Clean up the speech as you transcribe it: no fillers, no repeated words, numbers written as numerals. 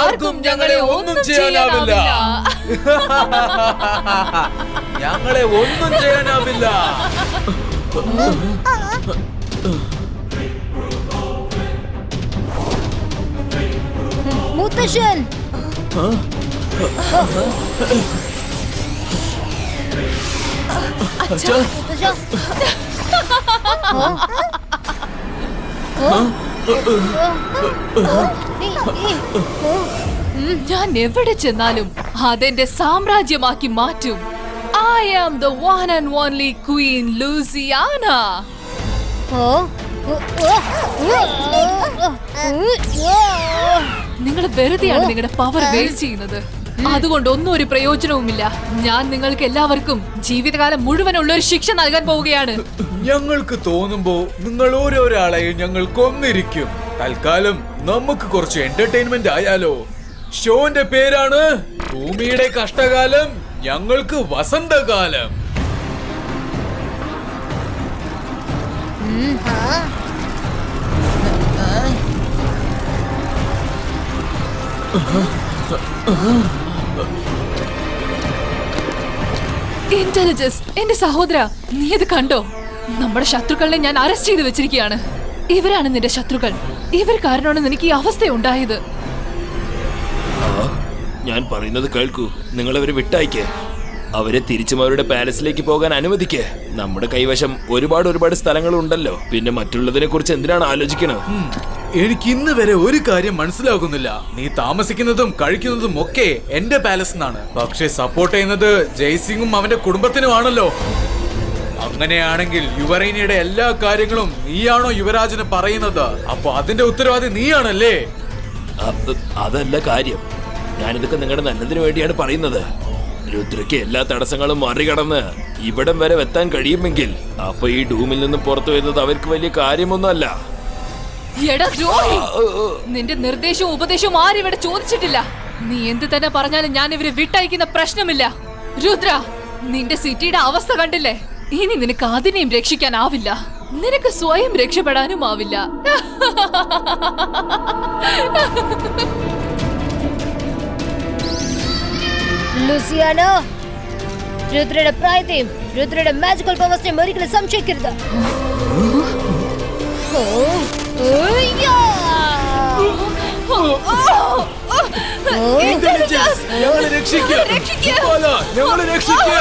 ആർക്കും ഞങ്ങളെ ഒന്നും ചെയ്യാനാവില്ല. ഞങ്ങളെ ഒന്നും ചെയ്യാനാവില്ല. മുത്തശ്ശൻ, ഞാൻ എവിടെ ചെന്നാലും അതെന്റെ സാമ്രാജ്യമാക്കി മാറ്റും. I am the one and only Queen Luciana. നിങ്ങൾ വെറുതെയാണ് നിങ്ങളുടെ പവർ വേസ്റ്റ് ചെയ്യുന്നത്. അതുകൊണ്ട് ഒന്നും ഒരു പ്രയോജനവുമില്ല. ഞാൻ നിങ്ങൾക്ക് എല്ലാവർക്കും ജീവിതകാലം മുഴുവനുള്ള ഒരു ശിക്ഷ നൽകാൻ പോവുകയാണ്. ഞങ്ങൾക്ക് തോന്നുമ്പോ നിങ്ങൾ ഓരോരാളെയും ഞങ്ങൾ കൊന്നിരിക്കും. തൽക്കാലം നമുക്ക് കുറച്ച് എന്റർടൈൻമെന്റ് ആയാലോ? ഷോന്റെ പേരാണ് ഭൂമിയുടെ കഷ്ടകാലം, ഞങ്ങൾക്ക് വസന്തകാലം. ഇന്റലിജൻസ്, എന്റെ സഹോദര, നീ ഇത് കണ്ടോ? നമ്മുടെ ശത്രുക്കളെ ഞാൻ അറസ്റ്റ് ചെയ്ത് വെച്ചിരിക്കുകയാണ്. ഇവരാണ് നിന്റെ ശത്രുക്കൾ. ഇവർ കാരണമാണ് നിനക്ക് ഈ അവസ്ഥ ഉണ്ടായത്. ഞാൻ പറയുന്നത് കേൾക്കൂ. നിങ്ങൾ അവരെ വിട്ടയക്കേ. അവരെ തിരിച്ചും അവരുടെ പാലസിലേക്ക് പോകാൻ അനുവദിക്കേ. നമ്മുടെ കൈവശം ഒരുപാട് സ്ഥലങ്ങളുണ്ടല്ലോ. പിന്നെ മറ്റുള്ളതിനെ കുറിച്ച് എന്തിനാണ് ആലോചിക്കണത്? എനിക്ക് ഇന്ന് വരെ ഒരു കാര്യം മനസ്സിലാകുന്നില്ല. നീ താമസിക്കുന്നതും കഴിക്കുന്നതും ഒക്കെ എന്റെ പാലസ് എന്നാണ്. പക്ഷെ സപ്പോർട്ട് ചെയ്യുന്നത് ജയ്സിംഗും അവന്റെ കുടുംബത്തിനുമാണല്ലോ. അങ്ങനെയാണെങ്കിൽ യുവറേനിയുടെ എല്ലാ കാര്യങ്ങളും നീയാണോ യുവരാജന് പറയുന്നത്? അപ്പൊ അതിന്റെ ഉത്തരവാദി നീയാണല്ലേ? അതല്ല കാര്യം. ഞാനിതൊക്കെ നിങ്ങളുടെ നല്ലതിനു വേണ്ടിയാണ് പറയുന്നത്. രുദ്രയ്ക്ക് എല്ലാ തടസ്സങ്ങളും മറികടന്ന് ഇവിടം വരെ എത്താൻ കഴിയുമെങ്കിൽ അപ്പൊ ഈ ഡൂമിൽ നിന്നും പുറത്തു വരുന്നത് അവർക്ക് വലിയ കാര്യമൊന്നുമല്ല. നിന്റെ നിർദ്ദേശവും ഉപദേശവും ആരും ഇവിടെ ചോദിച്ചിട്ടില്ല. നീ എന്ത് തന്നെ പറഞ്ഞാലും ഞാൻ ഇവരെ വിട്ടയക്കുന്ന പ്രശ്നമില്ല. രുദ്ര, നിന്റെ സിറ്റിയുടെ അവസ്ഥ കണ്ടില്ലേ? ഇനി നിനക്ക് അതിനെയും രക്ഷിക്കാനാവില്ല. നിനക്ക് സ്വയം രക്ഷപ്പെടാനും ആവില്ല. ലൂസിയാന, രുദ്രയുടെ പ്രായത്തെയും രുദ്രയുടെ മാജിക്കൽ പവേഴ്സിനെയും ഒരിക്കലും സംശയിക്കരുത്. ഞങ്ങളെ രക്ഷിക്കുക.